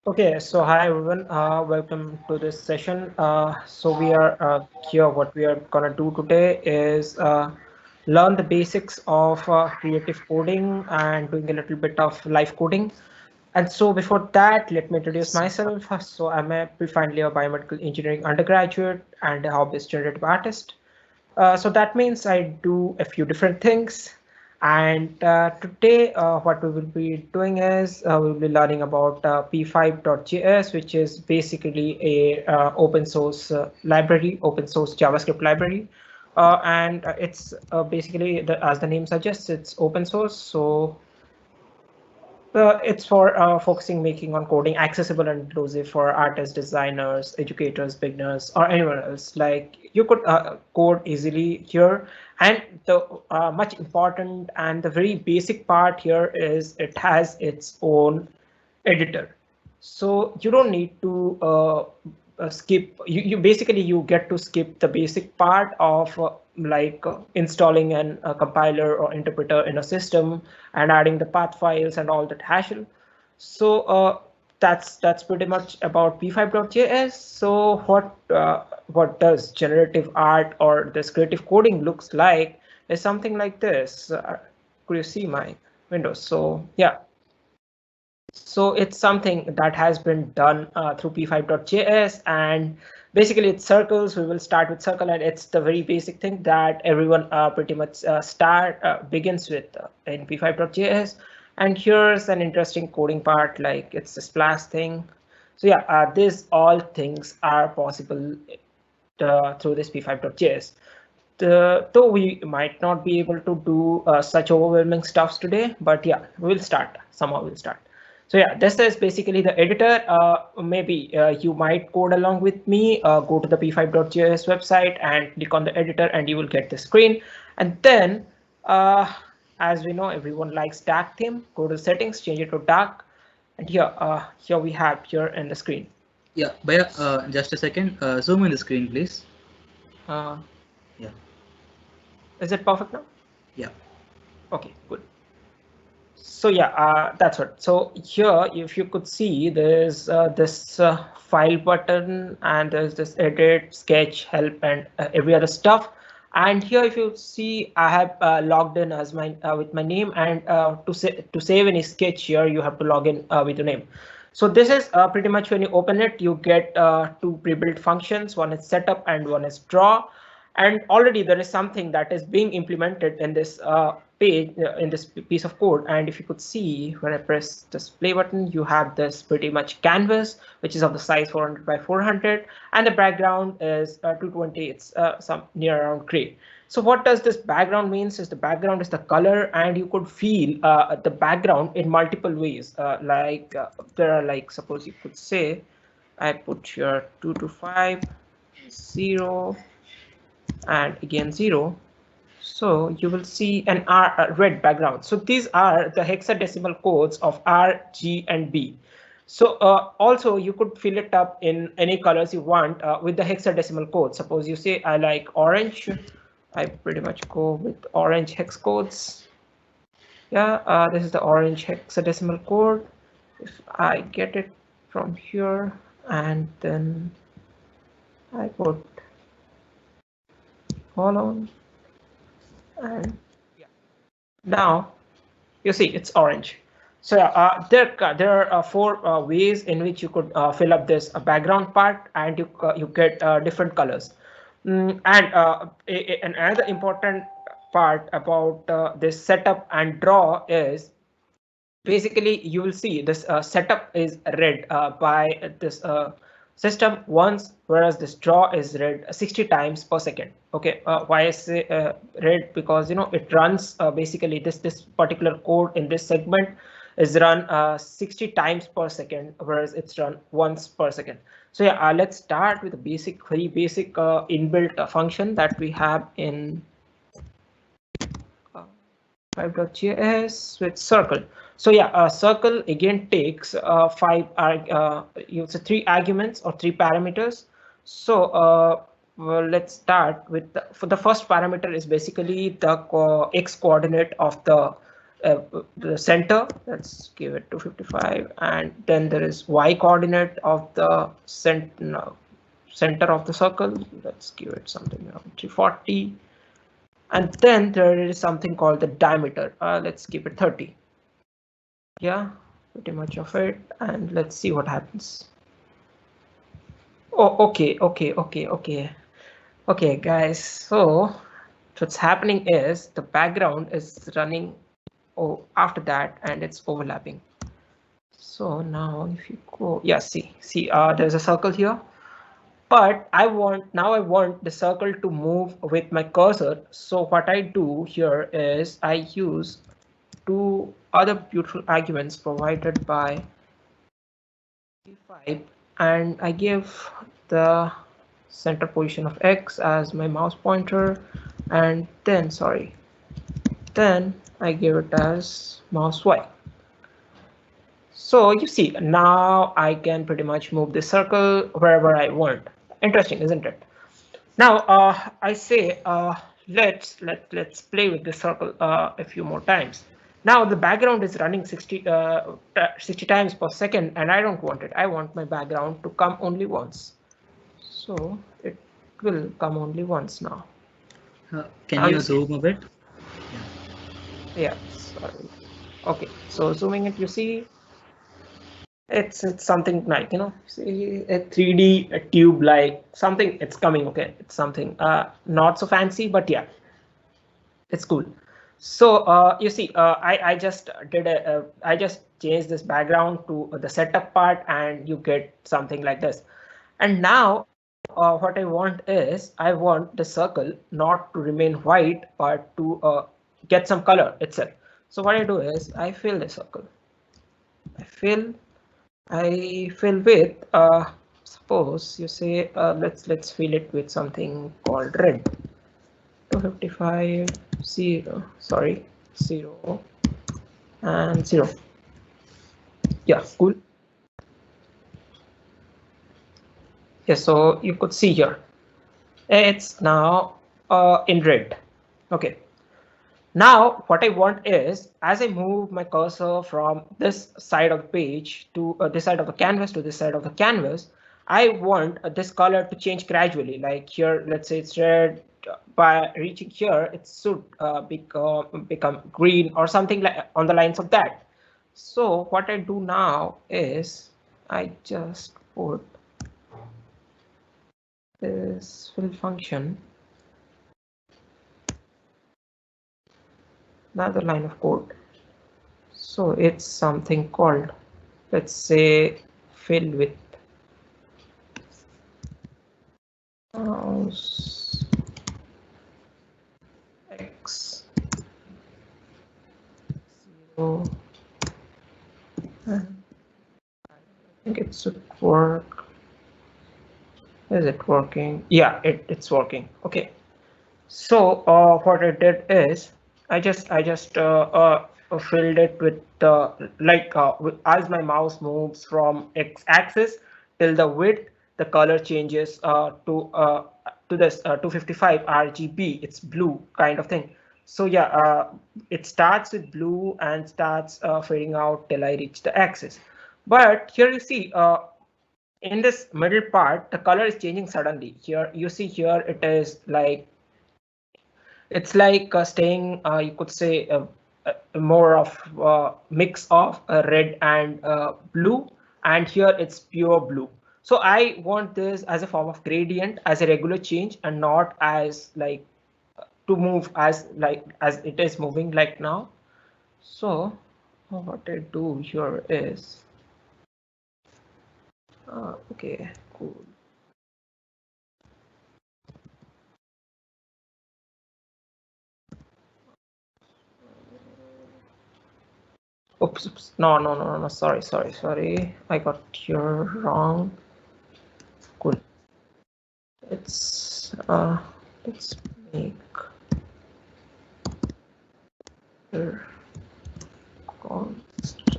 Okay, so hi everyone, welcome to this session. So we are here. What we are gonna do today is learn the basics of creative coding and doing a little bit of live coding. And so before that, let me introduce myself. So I'm a pre-finally a biomedical engineering undergraduate and a hobbyist generative artist. So that means I do a few different things. And today, what we will be doing is we'll be learning about p5.js, which is basically a open source library, open source JavaScript library. And it's basically, as the name suggests, it's open source. So it's for focusing making on coding accessible and inclusive for artists, designers, educators, beginners, or anyone else. Like you could code easily here. And the much important and the very basic part here is it has its own editor. So you don't need to skip. You basically you get to skip the basic part of installing an compiler or interpreter in a system and adding the path files and all that hassle. So that's pretty much about p5.js. So what does generative art or this creative coding looks like is something like this. Could you see my windows? So yeah, so it's something that has been done through p5.js, and basically it's circles. We will start with circle, and it's the very basic thing that everyone pretty much begins with in p5.js. And here's an interesting coding part, like it's the splash thing. So yeah, these all things are possible through this p5.js. Though we might not be able to do such overwhelming stuffs today, but yeah, we'll start. Somehow we'll start. So yeah, this is basically the editor. Maybe you might code along with me. Go to the p5.js website and click on the editor, and you will get the screen. And then, as we know, everyone likes dark theme. Go to settings, change it to dark, and here we have here in the screen. Yeah, Baya, just a second. Zoom in the screen, please. Uh, Yeah, is it perfect now? yeah. Okay, good. So yeah, that's what. So here, if you could see, there's this file button, and there's this edit, sketch, help, and every other stuff. And here, if you see, I have logged in as my with my name, and to save any sketch here, you have to log in with your name. So this is pretty much when you open it, you get two pre-built functions. One is setup and one is draw. And already there is something that is being implemented in this page, in this piece of code. And if you could see, when I press this play button, you have this pretty much canvas, which is of the size 400 by 400, and the background is 220. It's some near around gray. So what does this background means is the background is the color, and you could feel the background in multiple ways. There are, like, suppose you could say, I put here 225 0 and again 0. So you will see an red background. So these are the hexadecimal codes of R, G, and B. So also you could fill it up in any colors you want with the hexadecimal code. Suppose you say I like orange. I pretty much go with orange hex codes. Yeah, this is the orange hexadecimal code. If I get it from here, and then I put colon, and yeah, now you see it's orange. So there are four ways in which you could fill up this background part, and you get different colors. And another important part about this setup and draw is basically you will see this setup is read by this system once, whereas this draw is read 60 times per second. Okay, why I say read? Because it runs basically this particular code in this segment is run 60 times per second, whereas it's run once per second. So yeah, let's start with a very basic inbuilt function that we have in uh, 5.js with circle. So yeah, circle again takes three arguments or three parameters. So well, let's start with for the first parameter is basically the x coordinate of the the center, let's give it 255, and then there is y coordinate of the center of the circle, let's give it something around 340, and then there is something called the diameter, let's keep it 30. Yeah, pretty much of it, and let's see what happens. Oh, okay, guys, so what's happening is the background is running after that, and it's overlapping. So now if you go, yeah, see, there's a circle here, but I want the circle to move with my cursor. So what I do here is I use two other beautiful arguments provided by p5, and I give the center position of x as my mouse pointer, and then I give it as mouse y. So you see, now I can pretty much move the circle wherever I want. Interesting, isn't it? Now I say let's play with the circle a few more times. Now the background is running 60 times per second, and I don't want it. I want my background to come only once. So it will come only once now. Can you zoom a bit? Yeah, sorry. Okay, so zooming it, you see it's something like, see, a 3D a tube like something, it's coming. Okay, it's something not so fancy, but yeah, it's cool. So you see, I just did I just changed this background to the setup part, and you get something like this. And now what I want is I want the circle not to remain white, but to get some color itself. So what I do is I fill the circle. I fill with suppose you say let's fill it with something called red. 255 0, sorry, 0 and 0. Yeah, cool. Yeah, so you could see here it's now in red. Okay, now what I want is as I move my cursor from this side of the page to this side of the canvas to this side of the canvas, I want this color to change gradually. Like here, let's say it's red. By reaching here, it should become green or something like on the lines of that. So what I do now is I just put this fill function, another line of code. So it's something called, let's say, fill with mouse x 0. I think it should work. Is it working? Yeah, it's working. Okay. So what I did is I just filled it with as my mouse moves from x-axis till the width, the color changes to this 255 RGB. It's blue kind of thing. So yeah, it starts with blue and starts fading out till I reach the axis. But here you see in this middle part, the color is changing suddenly. Here you see here it is like it's like staying, you could say, more of mix of red and blue, and here it's pure blue. So I want this as a form of gradient, as a regular change, and not as like to move as it is moving like now. So what I do here is okay, cool. Oops. No. Sorry. I got here wrong. Cool. Let's make here const.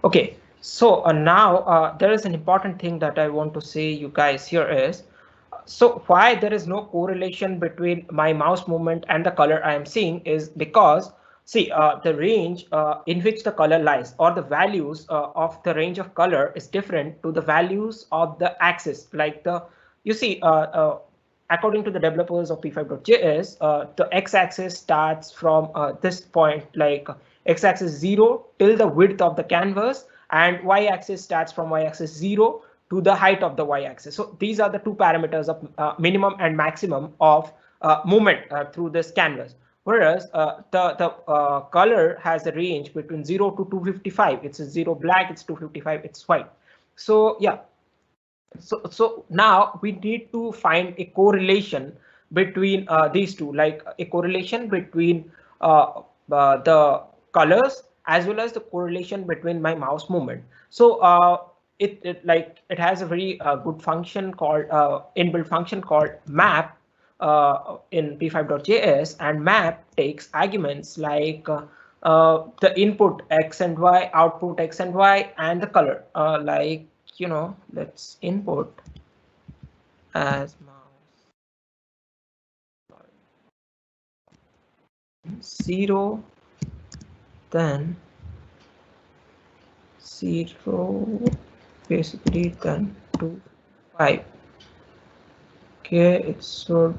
Okay, so now there is an important thing that I want to say you guys here is So why there is no correlation between my mouse movement and the color I am seeing is because, see, the range in which the color lies, or the values of the range of color, is different to the values of the axis. Like you see, according to the developers of p5.js, the x-axis starts from this point, like x-axis 0 till the width of the canvas, and y-axis starts from y-axis 0 to the height of the y-axis. So these are the two parameters of minimum and maximum of movement through this canvas. Whereas the color has a range between 0 to 255. It's a 0 black, it's 255, it's white. So yeah, so now we need to find a correlation between these two, like a correlation between the colors as well as the correlation between my mouse movement. So it has a very good function called inbuilt function called map in p5.js, and map takes arguments like the input x and y, output x and y, and the color. Like, let's input as mouse 0, then 0, basically then 2, 5. Okay, it should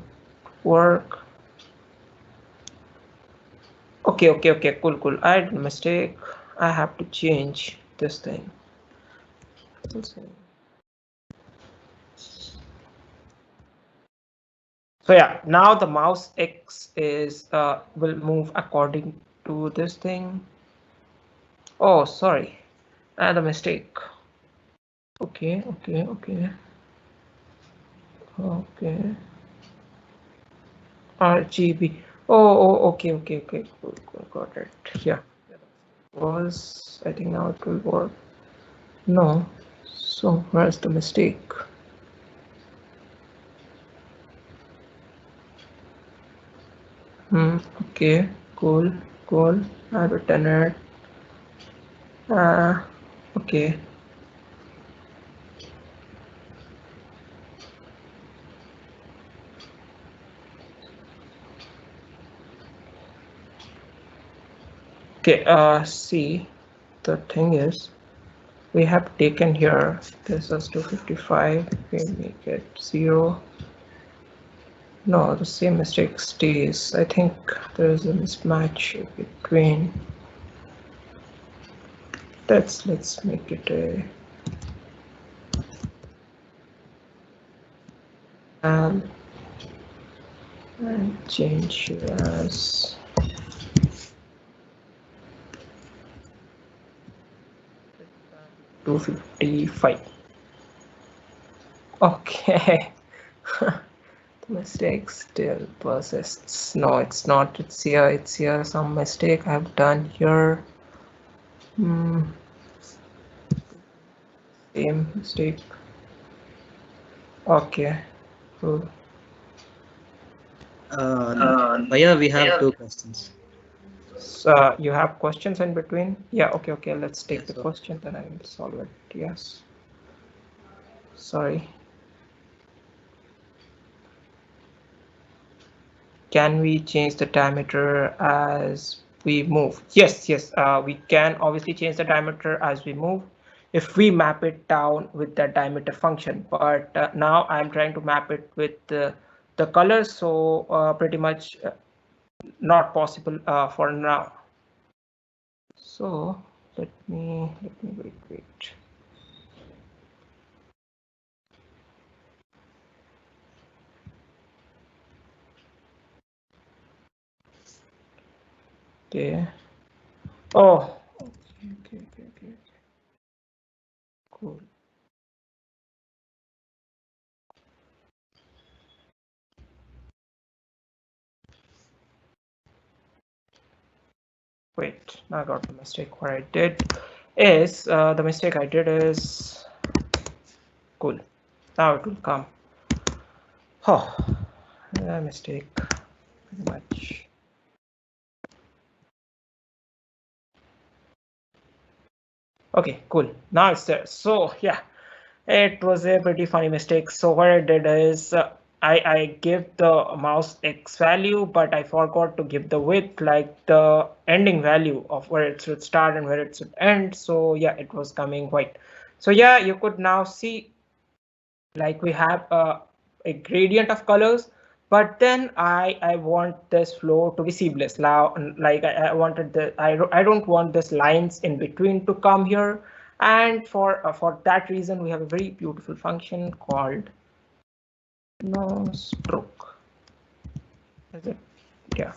work. Okay, cool. I did a mistake. I have to change this thing. So yeah, now the mouse X is will move according to this thing. Oh, sorry, I had a mistake. Okay. RGB. Okay. Cool. Got it. Yeah. Was, I think now it will work. No. So where's the mistake? Okay. Cool. I've written it. Okay. Okay, see, the thing is, we have taken here, this is 255, we make it 0. No, the same mistake stays. I think there is a mismatch between. Let's make it a and change as 255. Okay. The mistake still persists. No, it's not. It's here. Some mistake I've done here. Same mistake. Okay. Cool. Bhaiya, we have two questions. So you have questions in between? Yeah, okay. Let's take the so question, then I will solve it. Yes. Sorry. Can we change the diameter as we move? Yes. We can obviously change the diameter as we move if we map it down with the diameter function. But now I'm trying to map it with the colors, so pretty much not possible for now. So let me wait. Okay. Oh, okay. Cool. Wait, I got the mistake. What I did is the mistake I did is cool. Now it will come. Oh, a mistake. Pretty much. Okay, cool. Now it's there. So yeah, it was a pretty funny mistake. So what I did is I give the mouse X value, but I forgot to give the width, like the ending value of where it should start and where it should end. So yeah, it was coming white. So yeah, you could now see like we have a gradient of colors, but then I want this flow to be seamless. Now, like I wanted I don't want this lines in between to come here. And for that reason, we have a very beautiful function called no stroke. Is it? Yeah.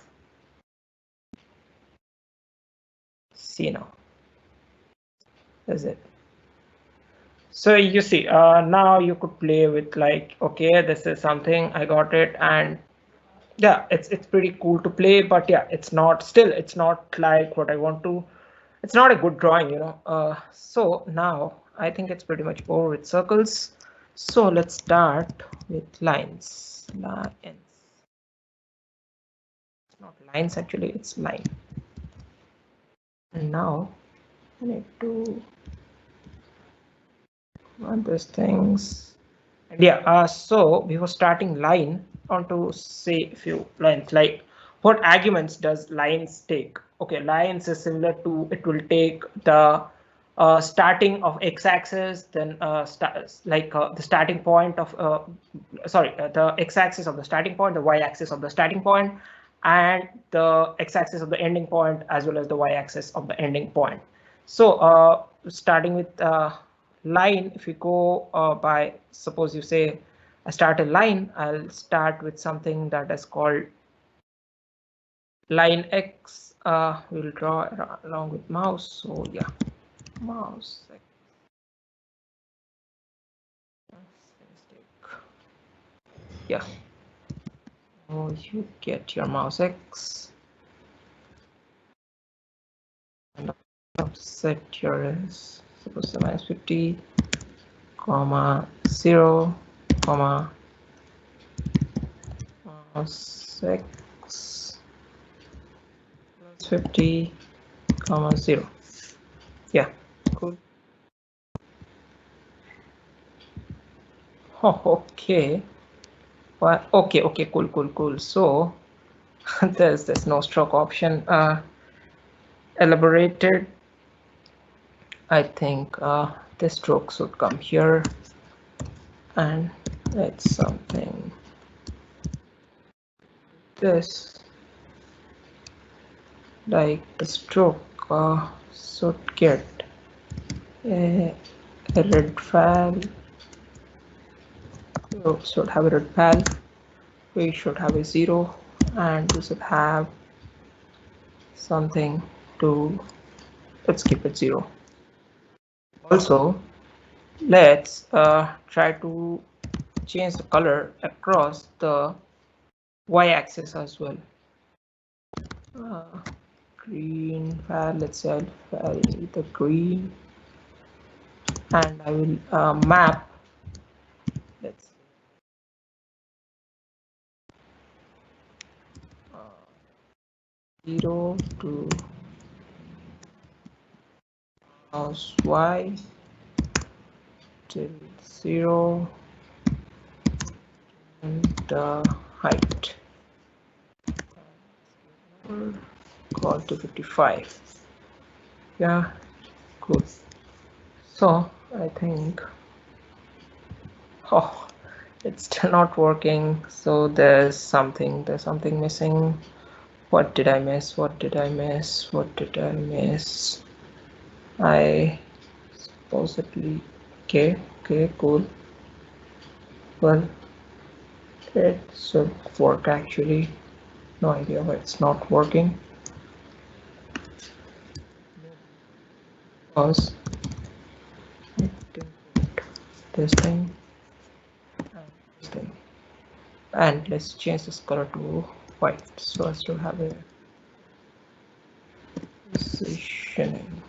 See now. Is it? So you see, now you could play with like, okay, this is something, I got it, and yeah, it's pretty cool to play, but yeah, it's not like what I want to. It's not a good drawing, you know. So now I think it's pretty much over with circles. So let's start with lines. Lines. It's not lines actually, it's line. And now I need to run these things. And yeah, so we were starting line onto say a few lines, like what arguments does lines take? Okay, lines is similar to, it will take the starting of x-axis, then the starting point of the x-axis of the starting point, the y-axis of the starting point, and the x-axis of the ending point, as well as the y-axis of the ending point. So starting with line, if you go by, suppose you say I start a line, I'll start with something that is called line X. We'll draw along with mouse. So yeah, mouse X. Yeah. Oh, you get your mouse X and set your suppose the minus 50, comma 0, comma mouse X plus 50, comma 0. Yeah, cool. Oh, okay. Well, okay, cool. So there's this no stroke option elaborated. I think this stroke should come here, and it's something this, like the stroke should get a red file. So should have a red file. We should have a 0, and we should have something to, let's keep it 0. Also, let's try to change the color across the y-axis as well. Green file, let's say I'll vary the green, and I will map, let's 0 to mouse y till 0 and the height call to 55. Yeah, cool. So I think, oh, it's still not working. So there's something missing. What did I miss? I supposedly, okay, cool. Well, it should work actually. No idea why it's not working. Because I didn't put this thing and this thing. And let's change this color to white so as to have a positioning.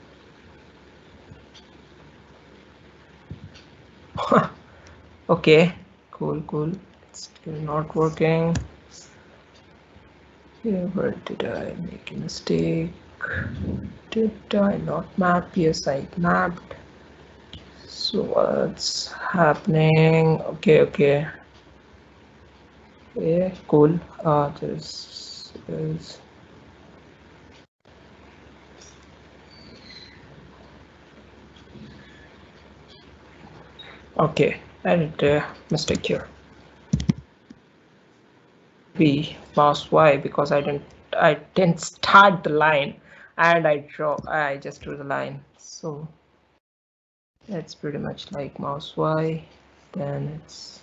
Okay, cool. It's still not working. Here, where did I make a mistake? Did I not map? Yes, I mapped. So what's happening? Okay. Okay, cool. This is okay. I did a mistake here. V mouse Y because I didn't start the line and I just drew the line. So it's pretty much like mouse Y, then it's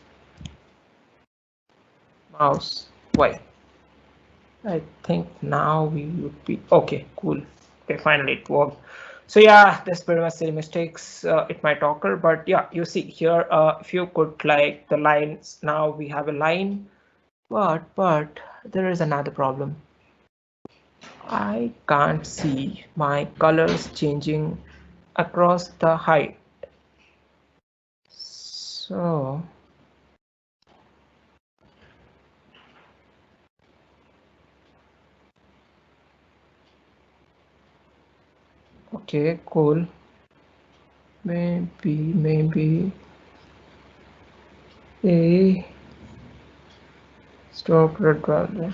mouse Y. I think now we would be okay, cool. Okay, finally it worked. So yeah, there's pretty much silly mistakes. It might occur, but yeah, you see here, if you could like the lines, now we have a line, but there is another problem. I can't see my colors changing across the height. So okay, cool. Maybe a stroke red rather.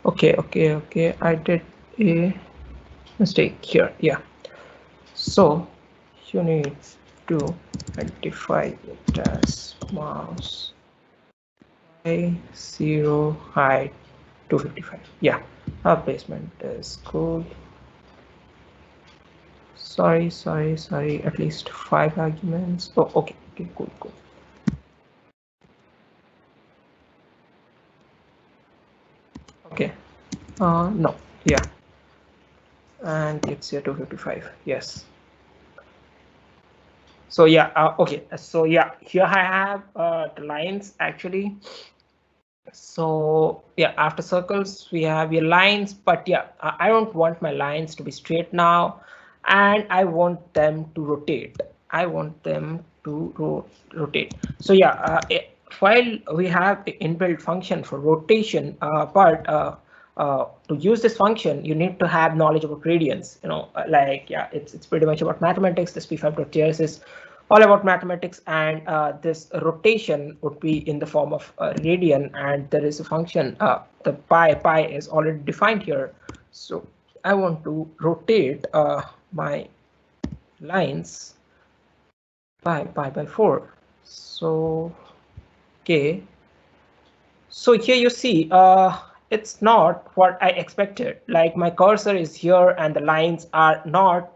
Okay. I did a mistake here. Yeah. So you need to identify it as mouse by 0 height 255. Yeah. Our placement is cool. Sorry. At least 5 arguments. Oh, okay. Cool. Okay. No. Yeah. And it's here 255. Yes. So yeah. Okay. So yeah. Here I have the lines actually. So yeah, after circles we have your lines, but yeah, I don't want my lines to be straight now, and I want them to rotate. I want them to rotate. So yeah, while we have the inbuilt function for rotation, but to use this function, you need to have knowledge about gradients. Like yeah, it's pretty much about mathematics. This p5.js is all about mathematics, and this rotation would be in the form of a radian, and there is a function, the pi is already defined here. So I want to rotate my lines by 4. So okay, so here you see, it's not what I expected. Like my cursor is here and the lines are not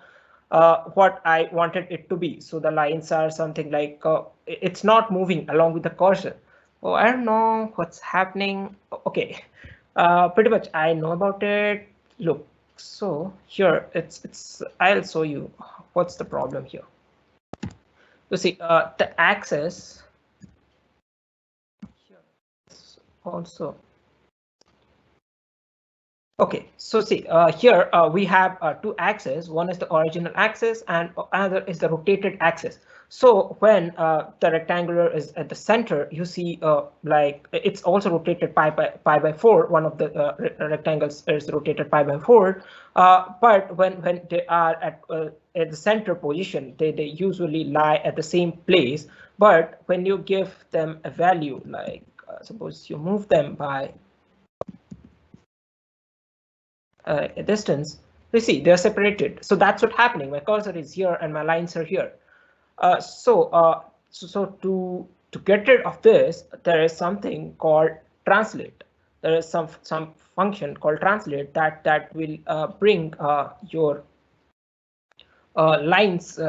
what I wanted it to be. So the lines are something like, it's not moving along with the cursor. Oh, I don't know what's happening. Okay, pretty much I know about it. Look, so here I'll show you what's the problem here. You see, the axis here is also. Okay, so see, here we have two axes. One is the original axis and another is the rotated axis. So when the rectangular is at the center, you see like it's also rotated pi by 4. One of the rectangles is rotated pi by 4. But when they are at the center position, they usually lie at the same place. But when you give them a value, like suppose you move them by a distance, you see they're separated. So that's what's happening. My cursor is here and my lines are here. So to get rid of this, there is something called translate. There is some function called translate that will bring your lines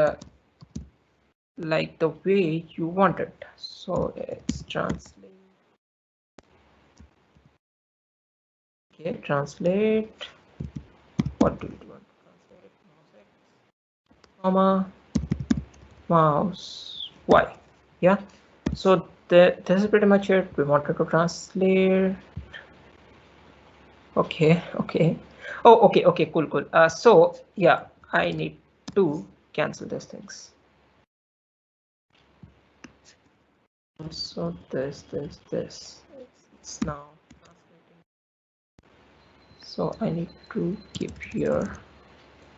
like the way you want it. So it's translate. Okay, translate. What do you want to translate? Comma mouse Y. Yeah. So this is pretty much it. We wanted to translate. Okay. Oh, okay, cool. So yeah, I need to cancel these things. So this. It's now translating. So I need to keep here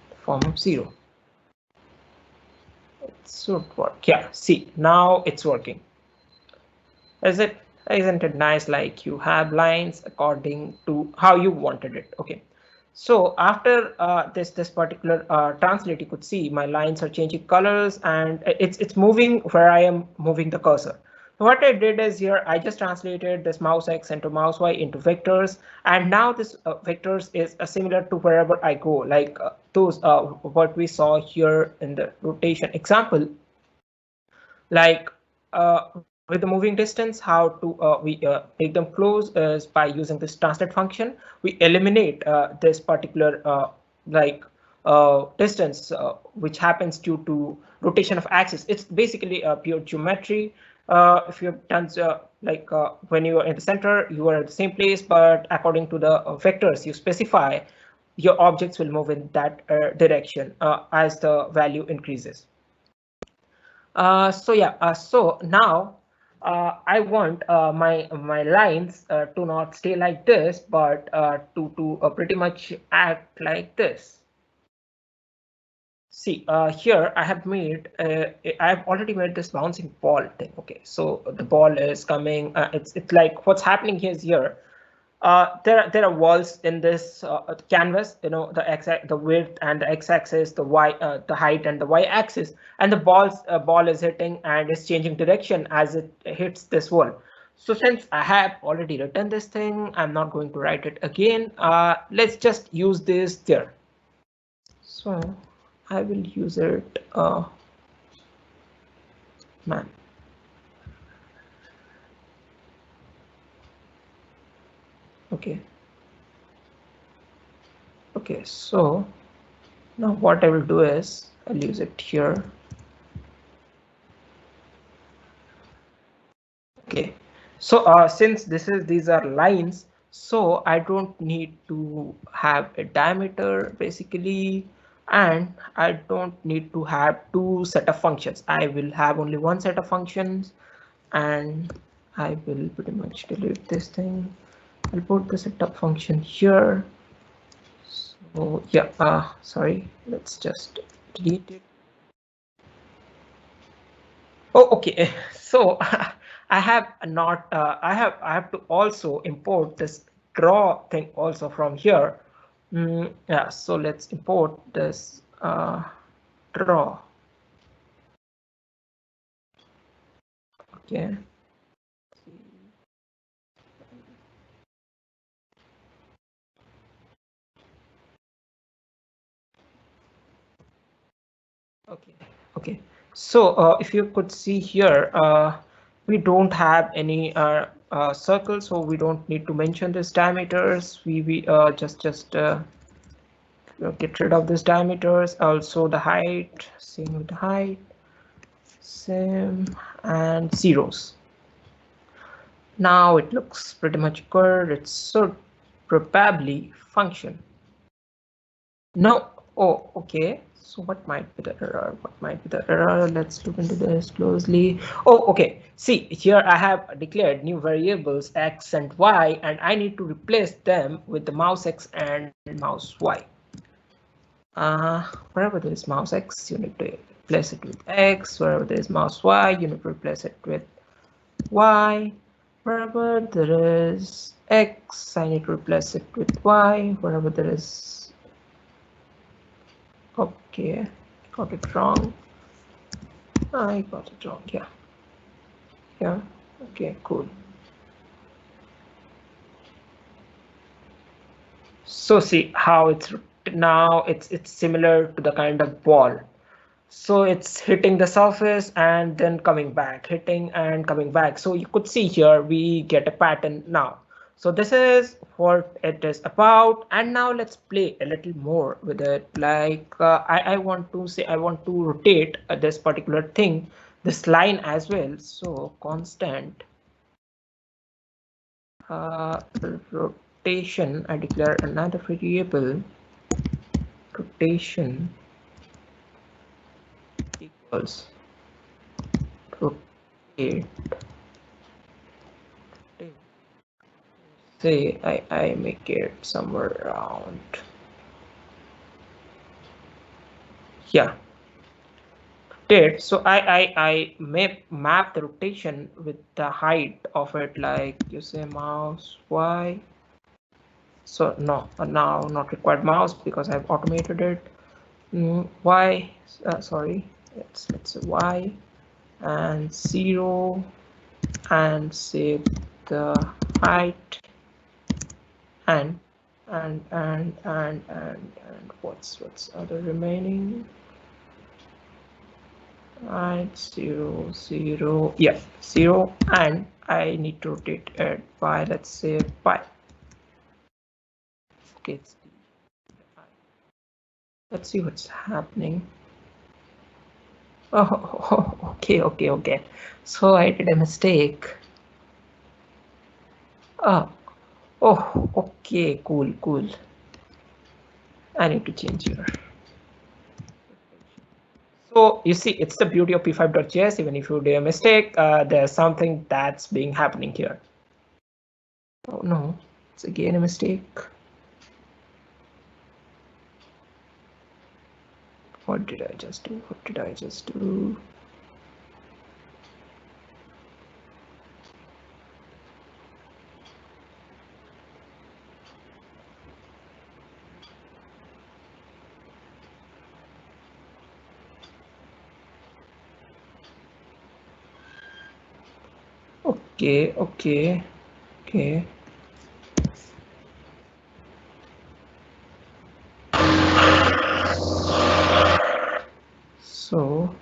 the form of 0. It should work. Yeah, see, now it's working. Is it? Isn't it nice? Like you have lines according to how you wanted it. Okay. So after this particular translate, you could see my lines are changing colors and it's moving where I am moving the cursor. So what I did is here I just translated this mouse X into mouse Y into vectors, and now this vectors is similar to wherever I go, like those what we saw here in the rotation example, like with the moving distance, how to we make them close is by using this translate function. We eliminate this particular like distance which happens due to rotation of axis. It's basically a pure geometry. If you've done when you are in the center, you are at the same place, but according to the vectors you specify, your objects will move in that direction as the value increases. So yeah, so now I want my lines to not stay like this, but to pretty much act like this. See, here I've already made this bouncing ball thing. Okay, so the ball is coming. It's like what's happening here. There are walls in this canvas. You know, the width and the x-axis, the height and the y-axis, and the ball is hitting and is changing direction as it hits this wall. So since I have already written this thing, I'm not going to write it again. Let's just use this there. So I will use it. Man. Okay. Okay. So now what I will do is I'll use it here. Okay, so since these are lines, so I don't need to have a diameter basically, and I don't need to have two set of functions. I will have only one set of functions, and I will pretty much delete this thing. I'll put the setup function here. So yeah, sorry, let's just delete it. Oh, okay. So I have not. I have to also import this draw thing also from here. Yeah. So let's import this draw. Okay. Okay. Okay. So if you could see here, we don't have any circles, so we don't need to mention this diameters. We just get rid of this diameters. Also the height, same with the height, same, and zeros. Now it looks pretty much good. It should probably function. No. Oh, okay. So what might be the error? What might be the error? Let's look into this closely. Oh, okay. See, here I have declared new variables x and y, and I need to replace them with the mouse x and mouse y. Wherever there is mouse x, you need to replace it with x. Wherever there is mouse y, you need to replace it with y. Wherever there is x, I need to replace it with y. Wherever there is, okay, got it wrong. I got it wrong. Yeah. Yeah. Okay, cool. So see how it's now it's similar to the kind of ball. So it's hitting the surface and then coming back, hitting and coming back. So you could see here we get a pattern now. So this is what it is about. And now let's play a little more with it. Like I want to say I want to rotate this particular thing, this line as well. So constant rotation. I declare another variable, rotation equals rotate. Say I make it somewhere around, yeah, rotate. So I may map the rotation with the height of it, like you say mouse Y. So no, now not required mouse because I've automated it. Y, sorry, it's a Y and 0 and say the height and what's other remaining. Right, 0 0, yeah, 0, and I need to rotate it by, let's say, pi. Okay, let's see what's happening. Oh, okay. So I did a mistake. Oh, okay, cool. I need to change here. So you see, it's the beauty of p5.js. Even if you do a mistake, there's something that's being happening here. Oh no, it's again a mistake. What did I just do? Okay. So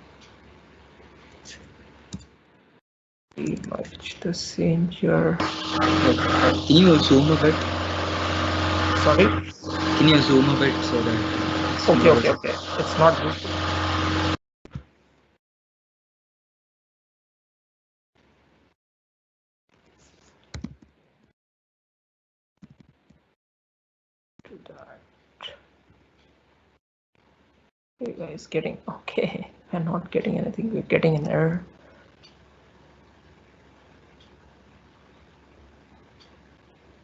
pretty much the same here. Can you zoom a bit? Sorry? Can you zoom a bit so that Okay. It's not visible. To that. You guys getting okay. We're not getting anything, we're getting an error.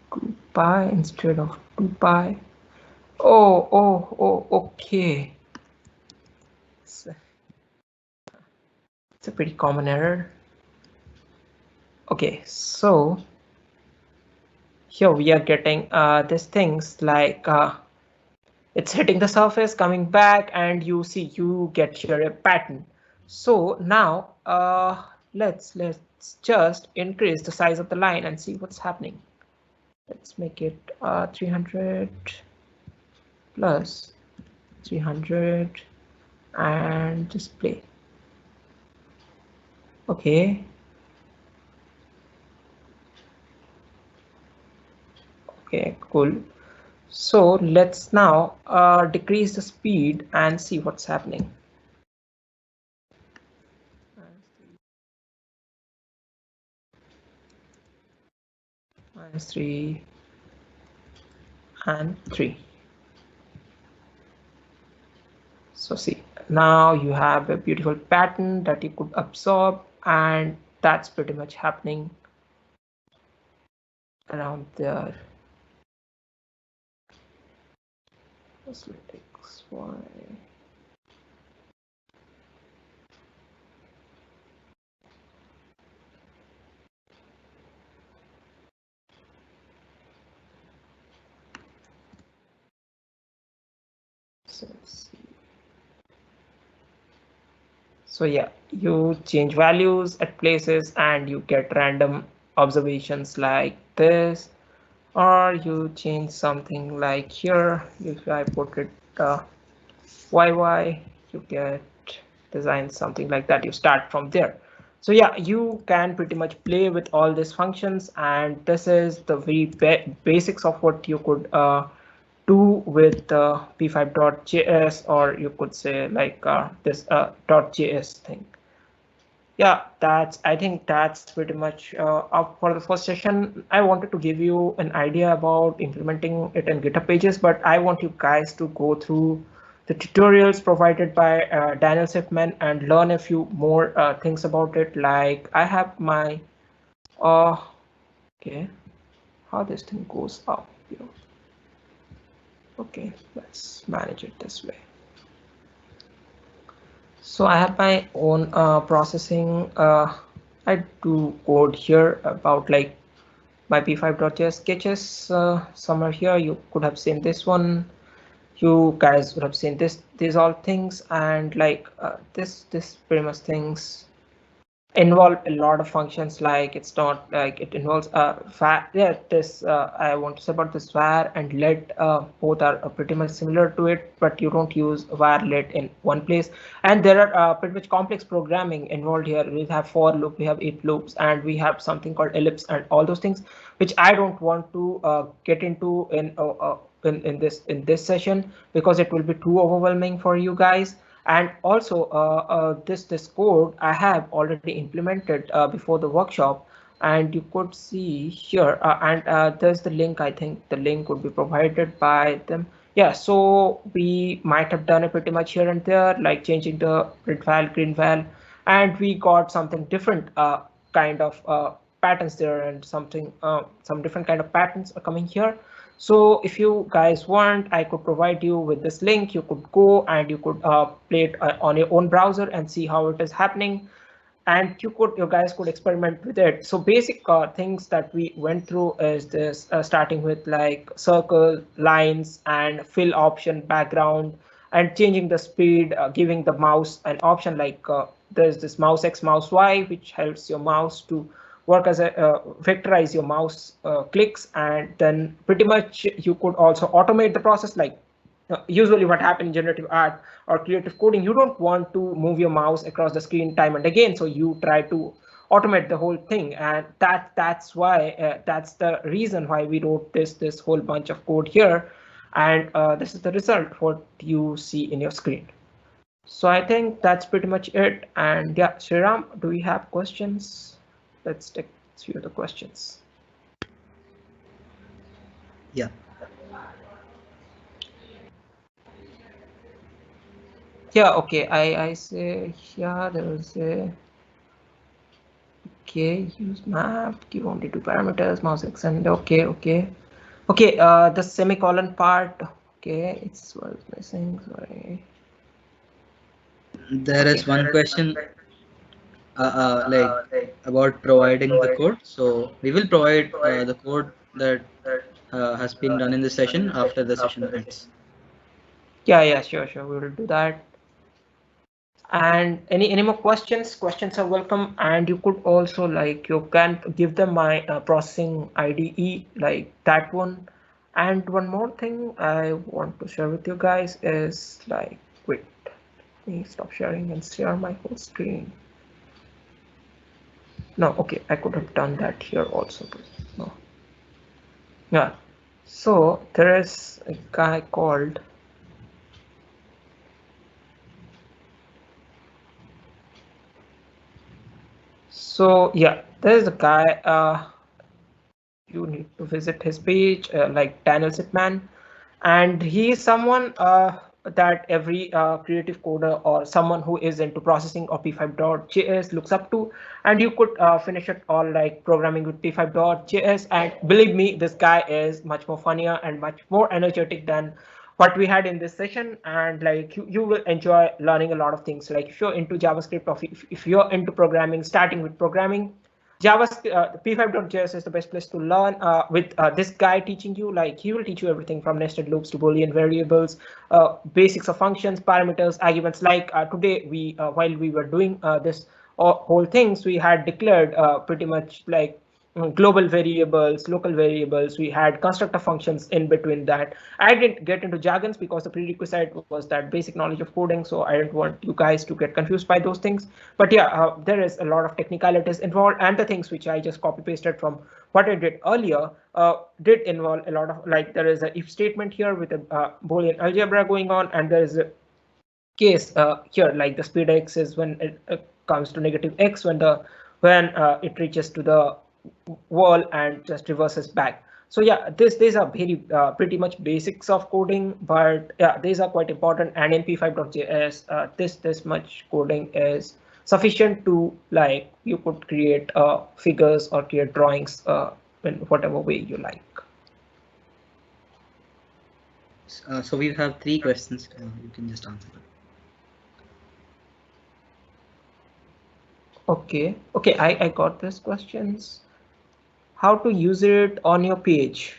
Group by instead of group by. Oh, okay. It's a pretty common error. Okay, so here we are getting these things like it's hitting the surface, coming back, and you see you get here a pattern. So now let's just increase the size of the line and see what's happening. Let's make it 300 plus 300 and display. Okay. Okay, cool. So let's now decrease the speed and see what's happening. -3 and 3. So see, now you have a beautiful pattern that you could absorb, and that's pretty much happening around there. Select X, Y. So yeah, you change values at places and you get random observations like this, or you change something like here. If I put it YY, you get design something like that. You start from there. So yeah, you can pretty much play with all these functions, and this is the very basics of what you could do with p5.js, or you could say like this .js thing. Yeah, I think that's pretty much up for the first session. I wanted to give you an idea about implementing it in GitHub pages, but I want you guys to go through the tutorials provided by Daniel Sifman and learn a few more things about it. Like I have my, okay, how this thing goes up here. Okay, let's manage it this way. So I have my own processing. I do code here about like my p5.js sketches. Some are here. You could have seen this one. You guys would have seen this. These all things, and like this pretty much things involve a lot of functions. Like it's not like it involves var. Yeah, this I want to say about this var and let, both are pretty much similar to it, but you don't use var let in one place. And there are pretty much complex programming involved here. We have for loop, we have if loops, and we have something called ellipse and all those things, which I don't want to get into in this session, because it will be too overwhelming for you guys. And also this code I have already implemented before the workshop, and you could see here, and there's the link. I think the link would be provided by them. Yeah, so we might have done it pretty much here and there, like changing the red val green val, and we got something different kind of patterns there, and something some different kind of patterns are coming here. So if you guys want, I could provide you with this link. You could go and you could play it on your own browser and see how it is happening. And you guys could experiment with it. So basic things that we went through is this, starting with like circle, lines, and fill option, background, and changing the speed, giving the mouse an option like there's this mouse X, mouse Y, which helps your mouse to work as a vectorize your mouse clicks. And then pretty much you could also automate the process. Like usually what happens in generative art or creative coding, you don't want to move your mouse across the screen time and again, so you try to automate the whole thing. And that's why that's the reason why we wrote this whole bunch of code here. And this is the result what you see in your screen. So I think that's pretty much it. And yeah, Sriram, do we have questions? Let's take a few of the questions. Yeah. Yeah, okay. I say here there is a okay, use map, give only two parameters, mouse extend. Okay. The semicolon part. Okay, it's was missing. Sorry. There Okay. is one question like about providing the code. So we will provide the code that has been done in the session after the session ends. Yeah, sure. We will do that. And any more questions? Questions are welcome. And you could also like you can give them my processing IDE like that one. And one more thing I want to share with you guys is like wait, let me stop sharing and share my whole screen. No, okay, I could have done that here also, but no. Yeah. So there is a guy called yeah, there's a guy you need to visit his page, like Daniel Sitman, and he is someone that every creative coder or someone who is into processing or p5.js looks up to. And you could finish it all like programming with p5.js, and believe me, this guy is much more funnier and much more energetic than what we had in this session. And like you will enjoy learning a lot of things. Like if you're into JavaScript, or if you're into programming, starting with programming, JavaScript, p5.js is the best place to learn with this guy teaching you. Like he will teach you everything from nested loops to Boolean variables, basics of functions, parameters, arguments. Like today, while we were doing this whole things, we had declared pretty much like global variables, local variables. We had constructor functions in between that. I didn't get into jargons because the prerequisite was that basic knowledge of coding, so I didn't want you guys to get confused by those things. But yeah, there is a lot of technicalities involved, and the things which I just copy pasted from what I did earlier did involve a lot of, like there is a if statement here with a Boolean algebra going on, and there is a case here like the speed x is when it comes to negative x when it reaches to the wall and just reverses back. So yeah, these are very pretty much basics of coding, but yeah, these are quite important. And in p5.js, this much coding is sufficient to like you could create figures or create drawings in whatever way you like. So we have three questions. You can just answer them. Okay, I got these questions. How to use it on your page?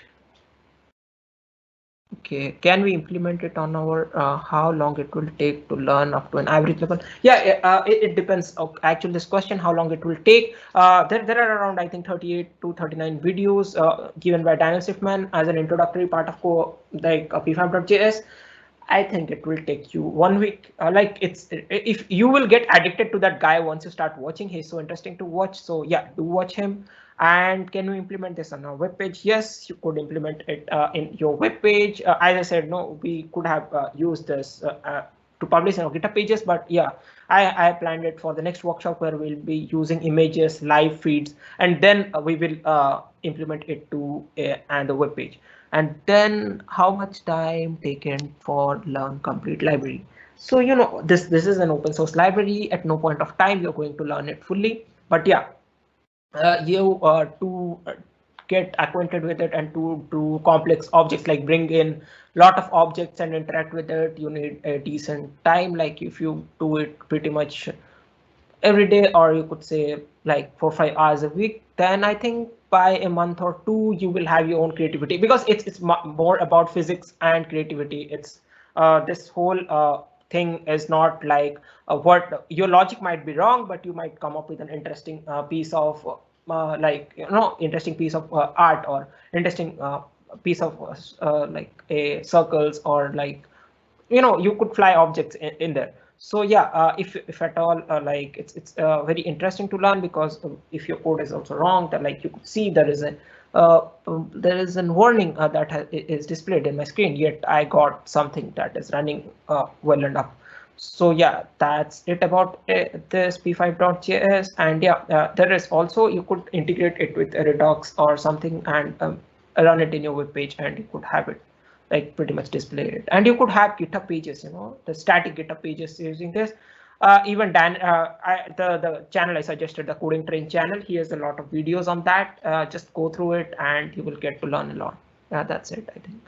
Okay, can we implement it on our how long it will take to learn up to an average level? Yeah, it depends. Actually, this question, how long it will take? There are around, I think, 38 to 39 videos given by Daniel Schiffman as an introductory part of p5.js. I think it will take you 1 week. Like it's if you will get addicted to that guy once you start watching. He's so interesting to watch. So yeah, do watch him. And can we implement this on our web page? Yes, you could implement it in your web page. As I said, no, we could have used this to publish on our GitHub pages, but yeah, I planned it for the next workshop where we'll be using images, live feeds, and then we will implement it to and the web page. And then how much time taken for learn complete library? So this is an open source library. At no point of time you're going to learn it fully, but yeah, you to get acquainted with it and to do complex objects, like bring in lot of objects and interact with it, you need a decent time. Like if you do it pretty much every day, or you could say like 4 or 5 hours a week, then I think by a month or two you will have your own creativity, because it's more about physics and creativity. It's this whole thing is not like what your logic might be wrong, but you might come up with an interesting piece of interesting piece of art, or interesting piece of like a circles, or like you could fly objects in there. So yeah, if at all, like it's very interesting to learn, because if your code is also wrong, then like you could see there is a warning that is displayed in my screen, yet I got something that is running well enough. So yeah, that's it about this p5.js. And yeah, there is also, you could integrate it with a Redux or something, and run it in your web page, and you could have it like pretty much display it. And you could have GitHub pages, the static GitHub pages using this. Even Dan, the channel I suggested, the Coding Train channel, he has a lot of videos on that. Just go through it and you will get to learn a lot. Yeah, that's it, I think.